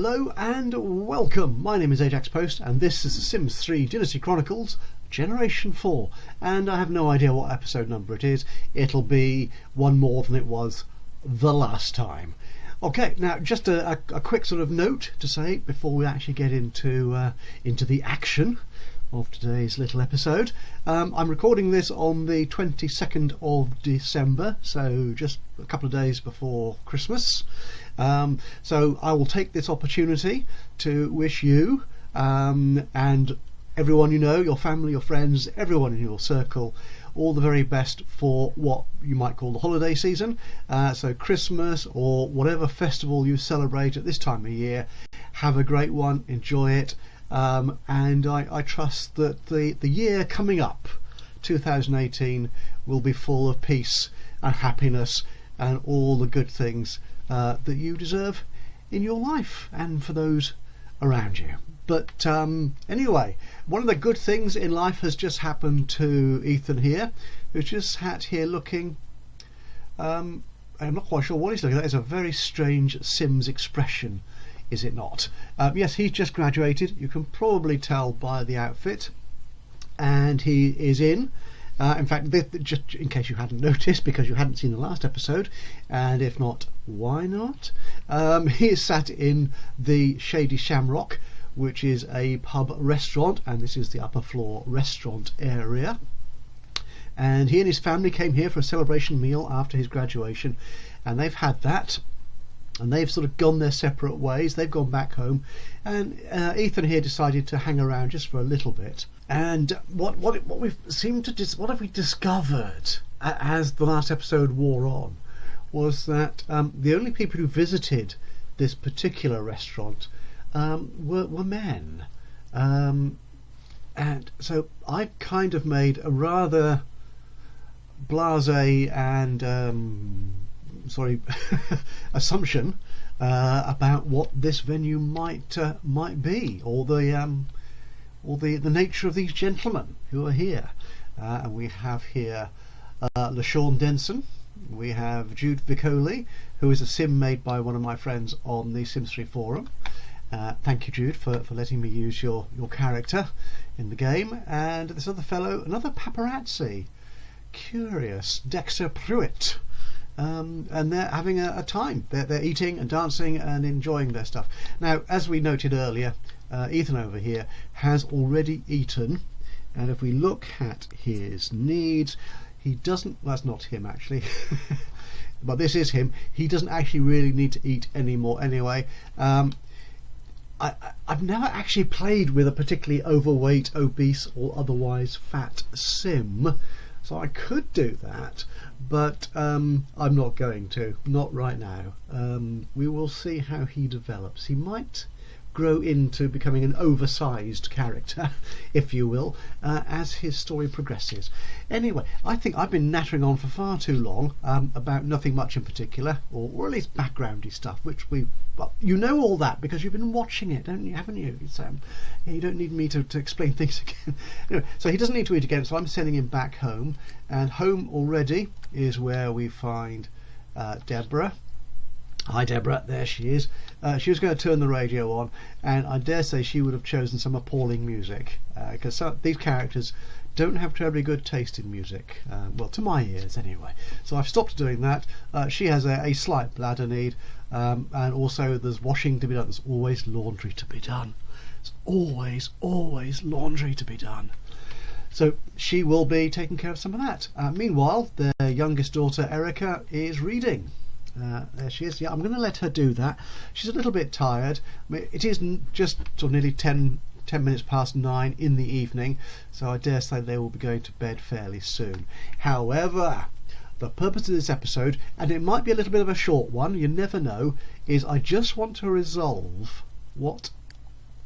Hello and welcome. My name is Ajaxpost and this is the Sims 3 Dynasty Chronicles Generation 4, and I have no idea what episode number it is. It'll be one more than it was the last time. Okay, now just a quick sort of note to say before we actually get into the action of today's little episode. I'm recording this on the 22nd of December, so just a couple of days before Christmas. So I will take this opportunity to wish you and everyone you know, your family, your friends, everyone in your circle, all the very best for what you might call the holiday season. So Christmas or whatever festival you celebrate at this time of year, have a great one, enjoy it. And I trust that the year coming up, 2018, will be full of peace and happiness and all the good things that you deserve in your life and for those around you. But anyway, one of the good things in life has just happened to Ethan here, who's just sat here looking, I'm not quite sure what he's looking at. It's a very strange Sims expression, is it not? Yes, he's just graduated. You can probably tell by the outfit, and he is in fact, just in case you hadn't noticed, because you hadn't seen the last episode, and if not, why not? He is sat in the Shady Shamrock, which is a pub restaurant, and this is the upper floor restaurant area. And he and his family came here for a celebration meal after his graduation, and they've had that. And they've sort of gone their separate ways. They've gone back home, and Ethan here decided to hang around just for a little bit. And what have we discovered as the last episode wore on was that the only people who visited this particular restaurant were men, and so I kind of made a rather blasé and assumption about what this venue might be, or the nature of these gentlemen who are here. And we have here LaShawn Denson. We have Jude Vicoli, who is a sim made by one of my friends on the Sims 3 forum. Thank you, Jude, for letting me use your character in the game. And this other fellow, another paparazzi, curious Dexter Pruitt. And they're having a time. They're eating and dancing and enjoying their stuff. Now, as we noted earlier, Ethan over here has already eaten, and if we look at his needs, he doesn't. Well, that's not him actually, but this is him. He doesn't actually really need to eat anymore anyway. I've never actually played with a particularly overweight, obese, or otherwise fat sim. So I could do that, but I'm not going to, not right now. We will see how he develops. He might grow into becoming an oversized character, if you will, as his story progresses. Anyway, I think I've been nattering on for far too long about nothing much in particular, or at least backgroundy stuff, which you know all that because you've been watching it, don't you? Haven't you? You don't need me to explain things again. Anyway, so he doesn't need to eat again, so I'm sending him back home, and home already is where we find Deborah. Hi Deborah, there she is. She was going to turn the radio on, and I dare say she would have chosen some appalling music, because these characters don't have terribly good taste in music, well, to my ears anyway. So I've stopped doing that. She has a slight bladder need, and also there's washing to be done. There's always laundry to be done. There's always laundry to be done. So she will be taking care of some of that. Meanwhile, their youngest daughter Erica is reading. There she is. Yeah, I'm going to let her do that. She's a little bit tired. I mean, it is just sort of nearly 10 minutes past 9 in the evening, so I dare say they will be going to bed fairly soon. However, the purpose of this episode, and it might be a little bit of a short one, you never know, is I just want to resolve what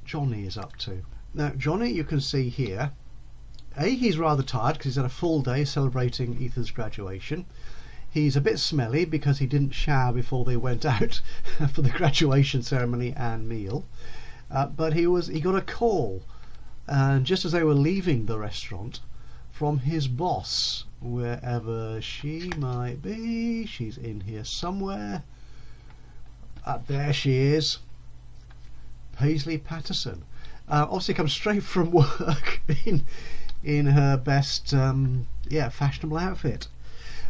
Johnny is up to. Now, Johnny, you can see here, he's rather tired because he's had a full day celebrating Ethan's graduation. He's a bit smelly because he didn't shower before they went out for the graduation ceremony and meal. But he got a call, and just as they were leaving the restaurant, from his boss, wherever she might be. She's in here somewhere. There she is. Paisley Patterson. Obviously comes straight from work in her best fashionable outfit.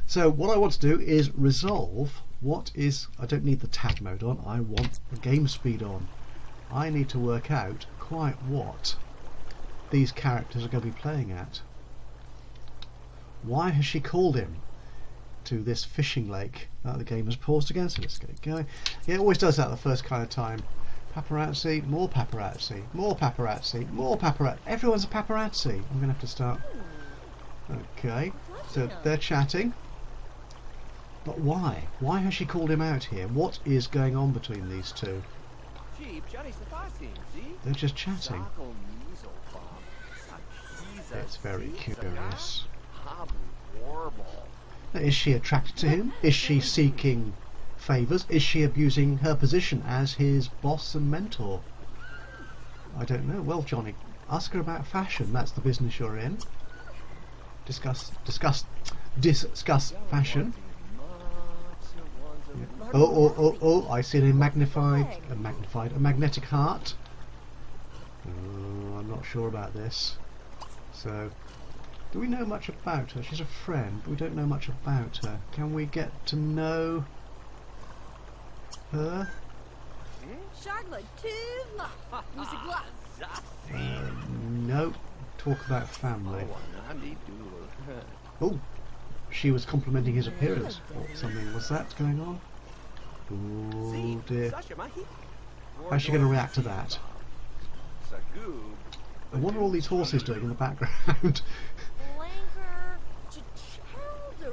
So what I want to do is resolve what is... I don't need the tab mode on, I want the game speed on. I need to work out quite what these characters are going to be playing at. Why has she called him to this fishing lake? The game has paused again, so let's get it going. Yeah, it always does that the first kind of time. Paparazzi, more paparazzi, more paparazzi, more paparazzi. Everyone's a paparazzi. I'm going to have to start. Okay, so they're chatting. But why? Why has she called him out here? What is going on between these two? They're just chatting. It's very curious. Is she attracted to him? Is she seeking favours? Is she abusing her position as his boss and mentor? I don't know. Well, Johnny, ask her about fashion. That's the business you're in. Discuss fashion. Yeah. Oh! I see a magnetic heart. I'm not sure about this. So, do we know much about her? She's a friend, but we don't know much about her. Can we get to know her? No. Talk about family. Oh, she was complimenting his appearance or something. Was that going on? Oh dear. How's she going to react to that? And what are all these horses doing in the background?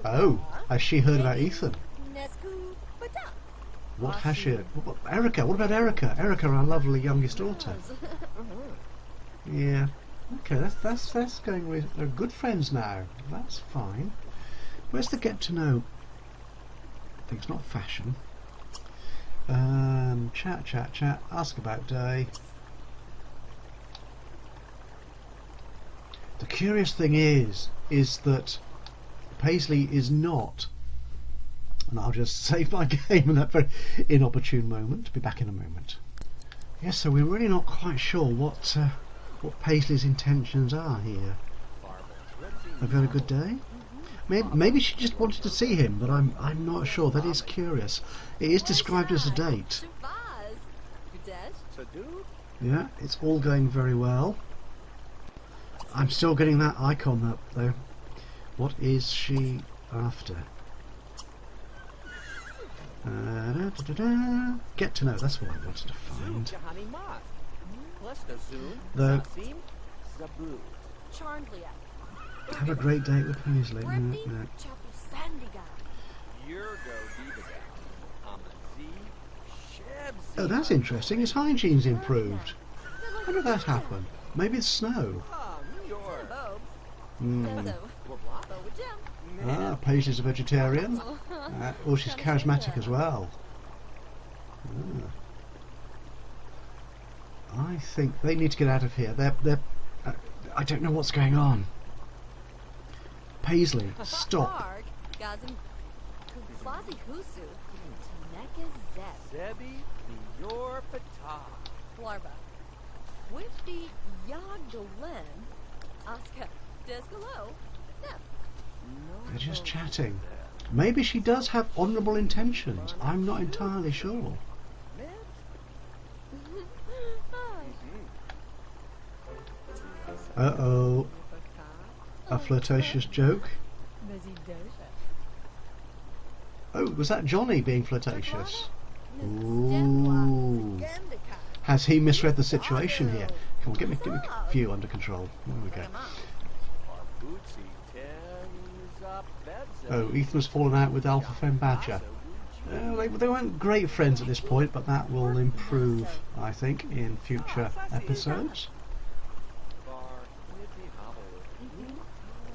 Oh, has she heard about Ethan? What has she? Erica, what about Erica? Erica, our lovely youngest daughter. Yeah. Okay, that's going with. They're good friends now. That's fine. Where's the get to know? I think it's not fashion. Chat. Ask about day. The curious thing is that Paisley is not, and I'll just save my game in that very inopportune moment. Be back in a moment. Yes, so we're really not quite sure what Paisley's intentions are here. Have you had a good day? Maybe she just wanted to see him, but I'm not sure. That is curious. It is described as a date. Yeah, it's all going very well. I'm still getting that icon up though. What is she after? Get to know, that's what I wanted to find. Though, have a great date with Paisley. No. Oh, that's interesting. His hygiene's improved. How did that happen? Maybe it's snow. Paisley's a vegetarian. Oh, she's charismatic as well. I think they need to get out of here. They're I don't know what's going on. Paisley, stop. They're just chatting. Maybe she does have honourable intentions. I'm not entirely sure. Uh-oh. A flirtatious joke. Oh, was that Johnny being flirtatious? Ooh. Has he misread the situation here? Come on, get me a few under control. There we go. Oh, Ethan's fallen out with Alpha Femme Badger. They weren't great friends at this point, but that will improve, I think, in future episodes.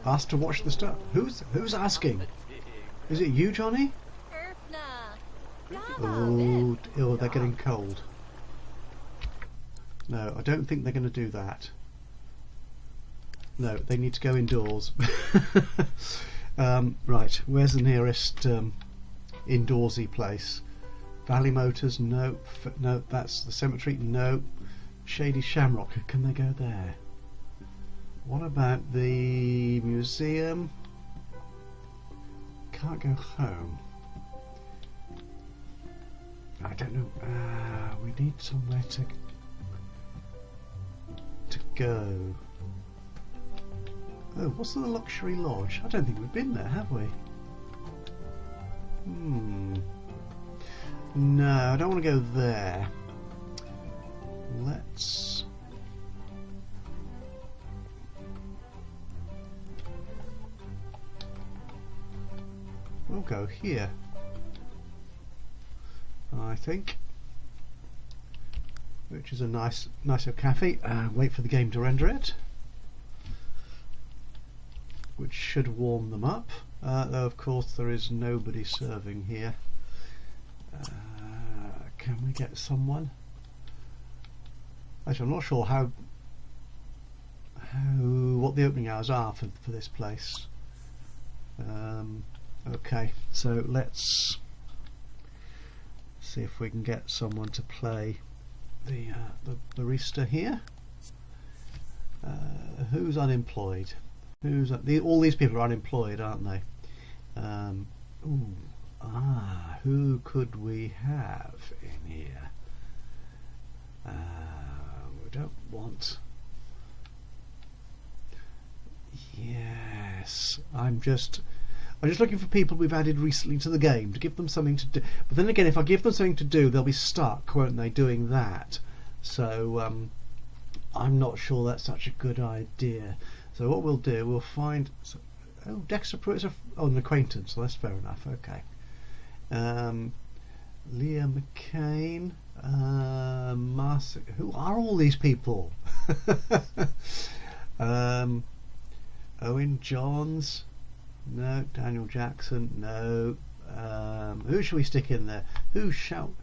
Asked to watch the stuff. Who's asking? Is it you, Johnny? Oh, they're getting cold. No, I don't think they're going to do that. No, they need to go indoors. Right, where's the nearest indoorsy place? Valley Motors? No. No, that's the cemetery? No. Shady Shamrock, can they go there? What about the museum? Can't go home. I don't know. We need somewhere to go. Oh, what's the luxury lodge? I don't think we've been there, have we? No, I don't want to go there. We'll go here, I think, which is a nicer cafe. Wait for the game to render it, which should warm them up. Though of course there is nobody serving here. Can we get someone? Actually, I'm not sure what the opening hours are for this place. Okay, so let's see if we can get someone to play the barista here. Who's unemployed? All these people are unemployed, aren't they? Who could we have in here? We don't want. Yes, I'm just looking for people we've added recently to the game to give them something to do. But then again, if I give them something to do, they'll be stuck, won't they, doing that? So I'm not sure that's such a good idea. So what we'll do, we'll find. Oh, Dexter Pruitt is an acquaintance. So that's fair enough. Okay. Leah McCain. Who are all these people? Owen Johns. No. Daniel Jackson. No. Who shall we stick in there? Who shall?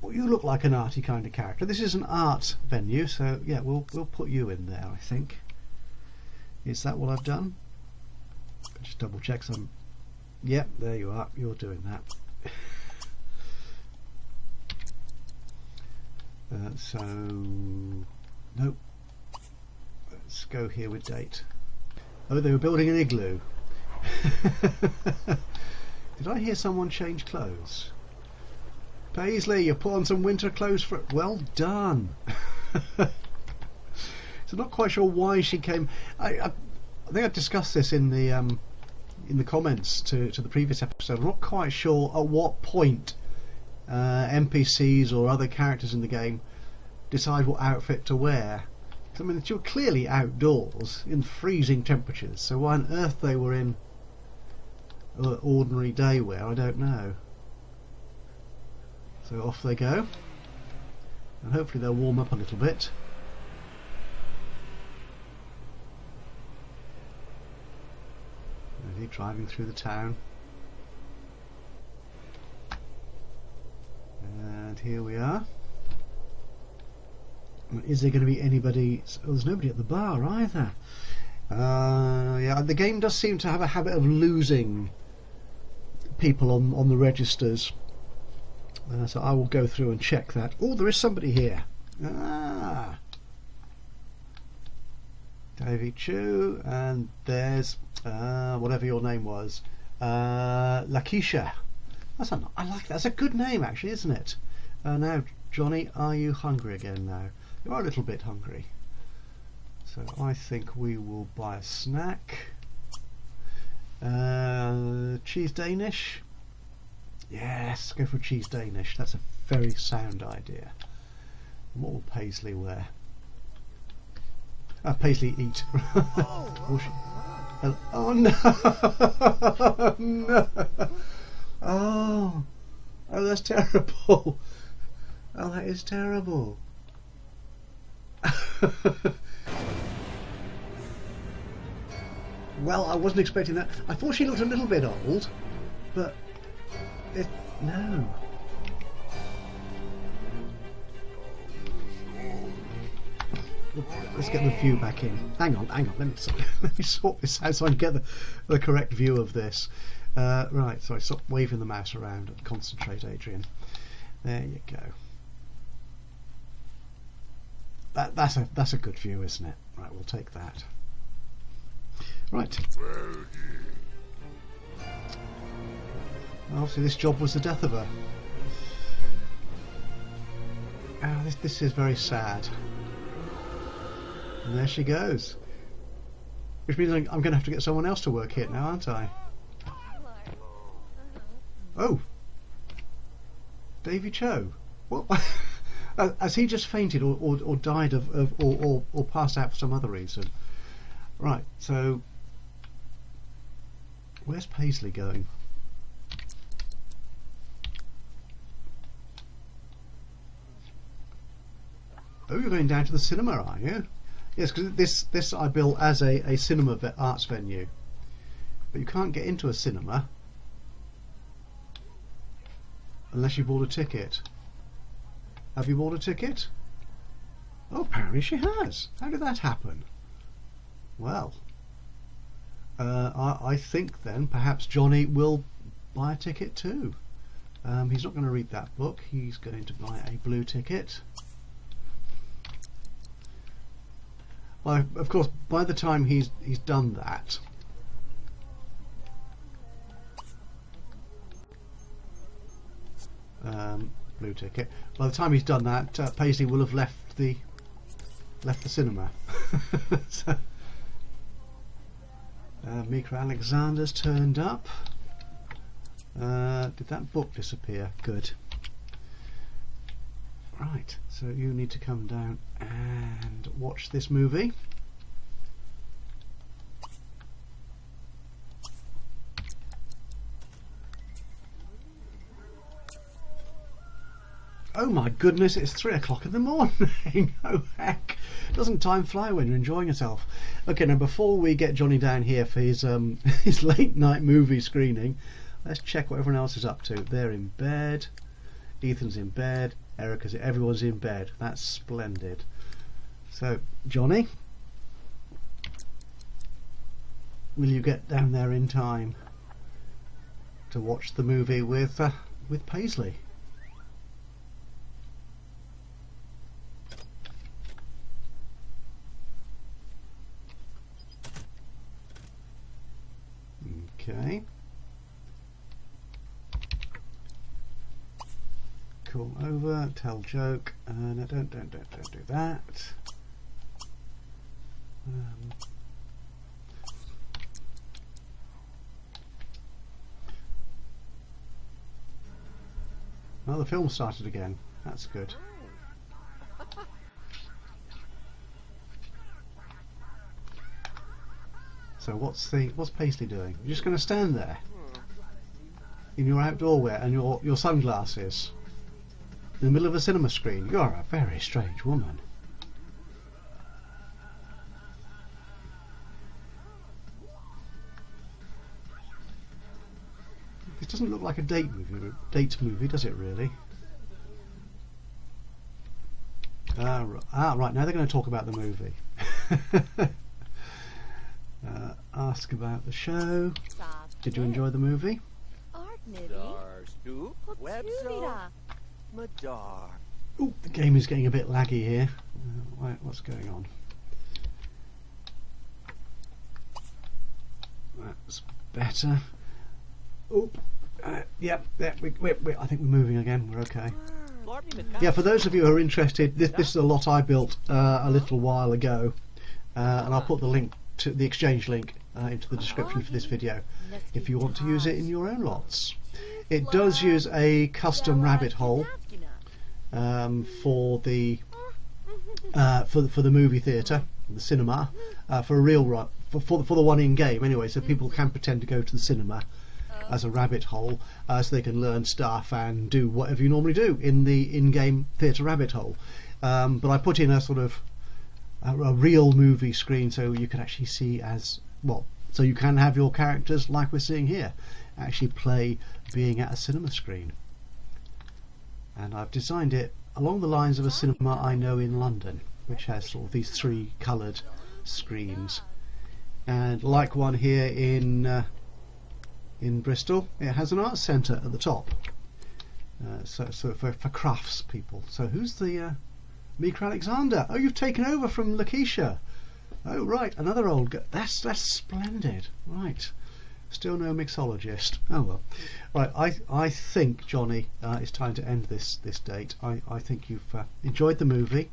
Well, you look like an arty kind of character. This is an art venue, so yeah, we'll put you in there. I think. Is that what I've done? Just double check some. Yep, there you are. You're doing that. So nope. Let's go here with date. Oh, they were building an igloo. Did I hear someone change clothes? Paisley, you put on some winter clothes for it. Well done. So not quite sure why she came. I think I discussed this in the comments to the previous episode. I'm not quite sure at what point NPCs or other characters in the game decide what outfit to wear. I mean, you're clearly outdoors in freezing temperatures, so why on earth they were in ordinary day wear, I don't know. So off they go, and hopefully they'll warm up a little bit. Ready, driving through the town, and here we are. Is there going to be anybody? Oh, there's nobody at the bar either. Yeah, the game does seem to have a habit of losing people on the registers. So I will go through and check that. Oh, there is somebody here. Davy Chu, and there's whatever your name was, Lakeisha. I like that. That's a good name, actually, isn't it? Now, Johnny, are you hungry again now? You are a little bit hungry. So I think we will buy a snack. Cheese Danish. Yes, go for cheese Danish. That's a very sound idea. What will Paisley wear? Paisley eat. Oh no! No! Oh, that's terrible. Oh, that is terrible. Well, I wasn't expecting that. I thought she looked a little bit old, but no. Let's get the view back in. Hang on. Let me sort this out so I can get the correct view of this. Right, sorry, stop waving the mouse around and concentrate, Adrian. There you go. that's a good view, isn't it? Right, we'll take that. Right. Obviously, this job was the death of her. Oh, this is very sad. And there she goes. Which means I'm going to have to get someone else to work here now, aren't I? Oh, Davy Cho. What? Has he just fainted or died or passed out for some other reason? Right. So, where's Paisley going? Oh, you're going down to the cinema, are you? Yes, because this I built as a cinema arts venue, but you can't get into a cinema unless you bought a ticket. Have you bought a ticket? Oh, apparently she has. How did that happen? Well, I think then perhaps Johnny will buy a ticket too. He's not going to read that book. He's going to buy a blue ticket. Well, of course, by the time he's done that, blue ticket. By the time he's done that, Paisley will have left the cinema. So, Mika Alexander's turned up. Did that book disappear? Good. Right, so you need to come down and watch this movie. Oh my goodness, it's 3 o'clock in the morning. Oh heck, doesn't time fly when you're enjoying yourself? Okay, now before we get Johnny down here for his his late night movie screening, let's check what everyone else is up to. They're in bed, Ethan's in bed, Erica's, everyone's in bed. That's splendid. So, Johnny, will you get down there in time to watch the movie with Paisley? Okay. Call over, tell joke. No, don't do that. Well, the film started again. That's good. So what's Paisley doing? You're just going to stand there in your outdoor wear and your sunglasses in the middle of a cinema screen? You're a very strange woman. This doesn't look like a date movie, does it really? Right, now they're going to talk about the movie. Ask about the show. Did you enjoy the movie? Oh, the game is getting a bit laggy here. What's going on? That's better. Oh, yep. I think we're moving again. We're okay. Yeah, for those of you who are interested, this is a lot I built a little while ago, and I'll put the link to the exchange link into the description for this video if you want to use it in your own lots. It does use a custom rabbit hole for the movie theatre, the cinema, for a real for the one in game anyway, so people can pretend to go to the cinema as a rabbit hole, so they can learn stuff and do whatever you normally do in the in-game theatre rabbit hole. But I put in a sort of a real movie screen so you can actually see as well, so you can have your characters like we're seeing here actually play being at a cinema screen. And I've designed it along the lines of a cinema I know in London, which has sort of these 3 coloured screens, and like one here in Bristol, it has an arts centre at the top, so for crafts people. So who's the Mika Alexander. Oh, you've taken over from Lakeisha. Oh, right, another old guy. That's splendid. Right. Still no mixologist. Oh well. Right, I think, Johnny, it's time to end this date. I think you've enjoyed the movie.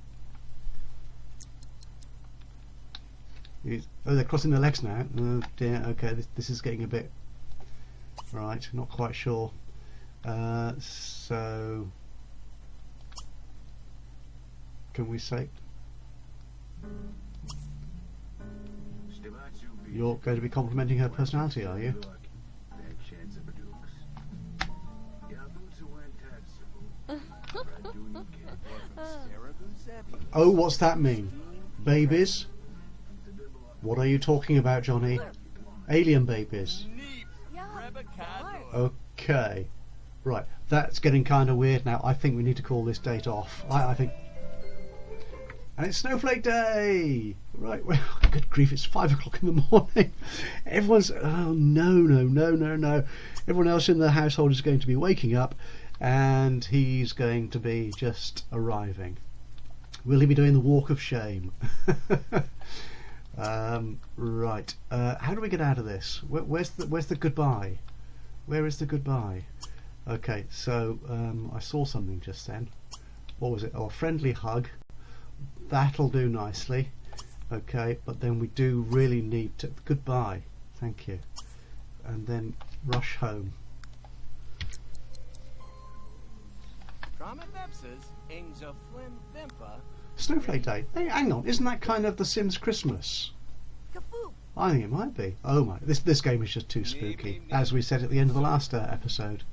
Oh, they're crossing their legs now. Oh dear. Okay, this is getting a bit. Right, not quite sure. So, can we say you're going to be complimenting her personality, are you? Oh, what's that mean? Babies? What are you talking about, Johnny? Alien babies? Okay. Right, that's getting kind of weird now. I think we need to call this date off. I think... And it's Snowflake Day! Right, well, good grief, it's 5 o'clock in the morning. Everyone's... Oh, no. Everyone else in the household is going to be waking up, and he's going to be just arriving. Will he be doing the walk of shame? Right. How do we get out of this? Where's the goodbye? Where is the goodbye? Okay, so I saw something just then. What was it? Oh, a friendly hug. That'll do nicely. Okay, but then we do really need to... Goodbye. Thank you. And then rush home. Snowflake Day. Hey, hang on. Isn't that kind of The Sims Christmas? I think it might be. Oh my! This game is just too spooky, as we said at the end of the last episode.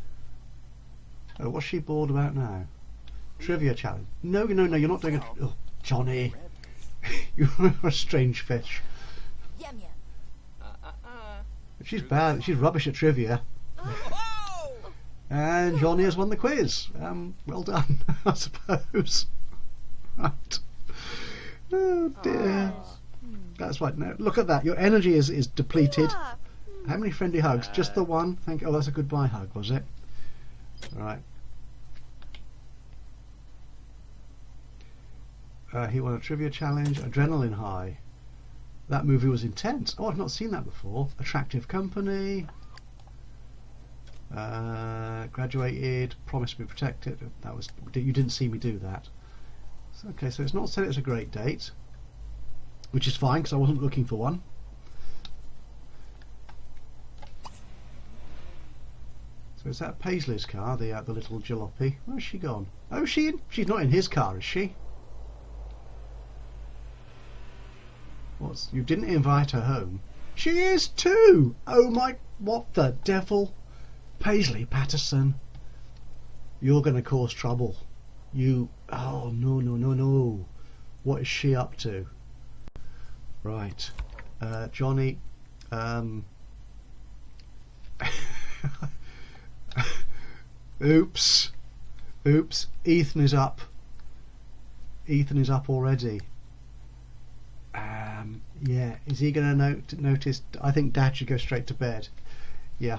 Oh, what's she bored about now? Trivia challenge. No, you're not doing it. Oh, Johnny, you're a strange fish. She's bad. She's rubbish at trivia. And Johnny has won the quiz. Well done, I suppose. Right. Oh dear. That's right. Now look at that. Your energy is depleted. How many friendly hugs? Just the one. Thank you. Oh, that's a goodbye hug, was it? Right. He won a trivia challenge. Adrenaline high. That movie was intense. Oh, I've not seen that before. Attractive company. Graduated. Promised to be protected. That was. You didn't see me do that. Okay, so it's not said it's a great date, which is fine because I wasn't looking for one. So is that Paisley's car, the little jalopy? Where's she gone? Oh, she's not in his car, is she? You didn't invite her home? She is too! Oh my, what the devil? Paisley Patterson, you're going to cause trouble. Oh no. What is she up to? Right, Johnny, oops, Ethan is up already. Yeah, is he going to notice? I think Dad should go straight to bed. Yeah,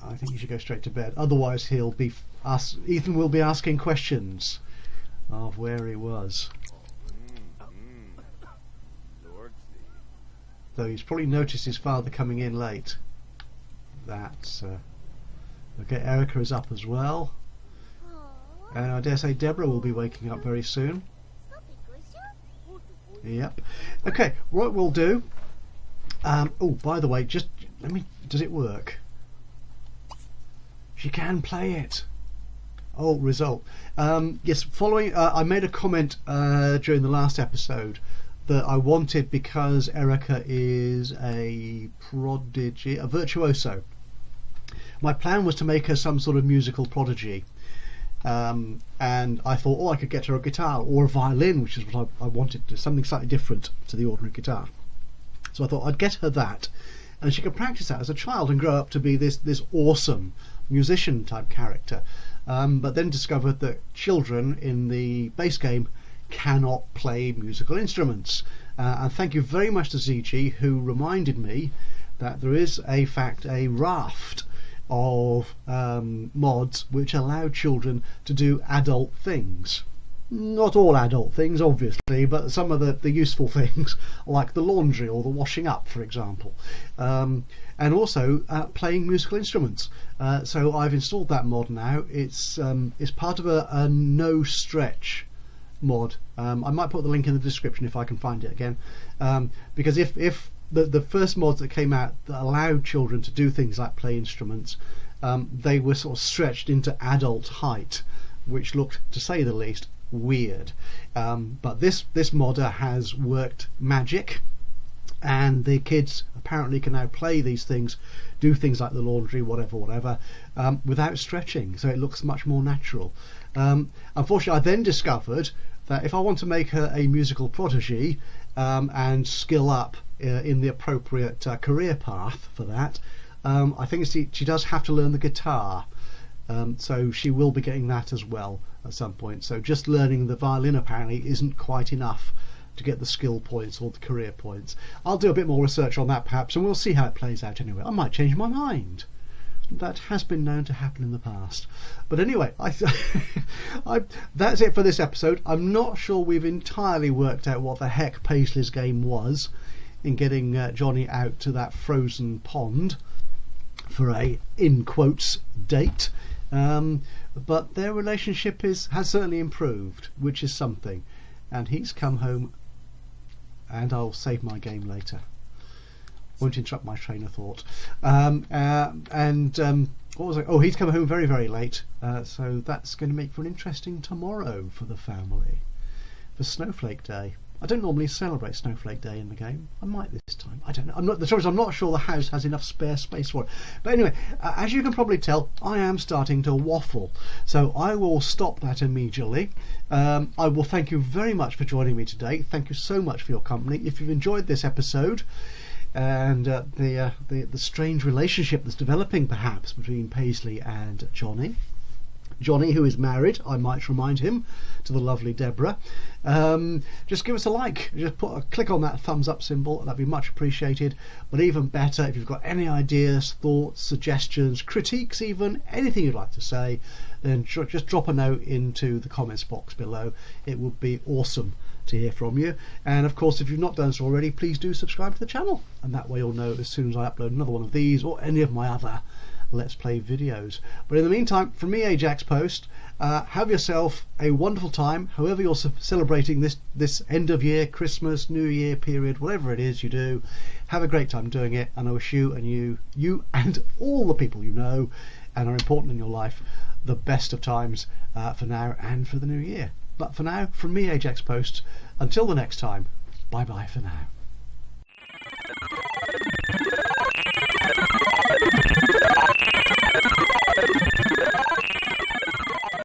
I think he should go straight to bed. Otherwise, Ethan will be asking questions of where he was. Though he's probably noticed his father coming in late. That's okay. Erica is up as well, and I dare say Deborah will be waking up very soon. Yep. Okay, what we'll do. Oh, by the way, just let me. Does it work? She can play it. Oh, result. Yes, following. I made a comment during the last episode that I wanted, because Erica is a prodigy, a virtuoso. My plan was to make her some sort of musical prodigy. And I thought, I could get her a guitar or a violin, which is what I wanted, something slightly different to the ordinary guitar. So I thought I'd get her that, and she could practice that as a child and grow up to be this awesome musician type character. But then discovered that children in the base game cannot play musical instruments. And thank you very much to ZG, who reminded me that there is a raft of mods which allow children to do adult things. Not all adult things, obviously, but some of the useful things, like the laundry or the washing up, for example. And also playing musical instruments. So I've installed that mod now. It's part of a no stretch mod. I might put the link in the description if I can find it again. Because if the first mods that came out that allowed children to do things like play instruments, they were sort of stretched into adult height, which looked, to say the least, weird. But this modder has worked magic, and the kids apparently can now play these things, do things like the laundry, whatever, without stretching, so it looks much more natural. Unfortunately, I then discovered that if I want to make her a musical prodigy and skill up in the appropriate career path for that, I think she does have to learn the guitar. So she will be getting that as well at some point. So just learning the violin apparently isn't quite enough to get the skill points or the career points. I'll do a bit more research on that perhaps, and we'll see how it plays out anyway. I might change my mind. That has been known to happen in the past. But anyway, that's it for this episode. I'm not sure we've entirely worked out what the heck Paisley's game was in getting Johnny out to that frozen pond for a, in quotes, date. But their relationship has certainly improved, which is something. And he's come home, and I'll save my game later. Won't interrupt my train of thought. What was I? Oh, he's come home very, very late. So that's going to make for an interesting tomorrow for the family. For Snowflake Day. I don't normally celebrate Snowflake Day in the game. I might this time. I don't know. The trouble is, I'm not sure the house has enough spare space for it. But anyway, as you can probably tell, I am starting to waffle. So I will stop that immediately. I will thank you very much for joining me today. Thank you so much for your company. If you've enjoyed this episode, and the strange relationship that's developing perhaps between Paisley and Johnny, who is married, I might remind him, to the lovely Deborah, just give us a like, just click on that thumbs up symbol, that'd be much appreciated. But even better, if you've got any ideas, thoughts, suggestions, critiques even, anything you'd like to say, then just drop a note into the comments box below. It would be awesome to hear from you. And of course, if you've not done so already, please do subscribe to the channel, and that way you'll know as soon as I upload another one of these or any of my other Let's Play videos. But in the meantime, from me, Ajaxpost, have yourself a wonderful time, however you're celebrating this end of year, Christmas, New Year period, whatever it is you do. Have a great time doing it, and I wish you and all the people you know and are important in your life the best of times for now and for the new year. But for now, from me, Ajaxpost, until the next time, bye bye for now.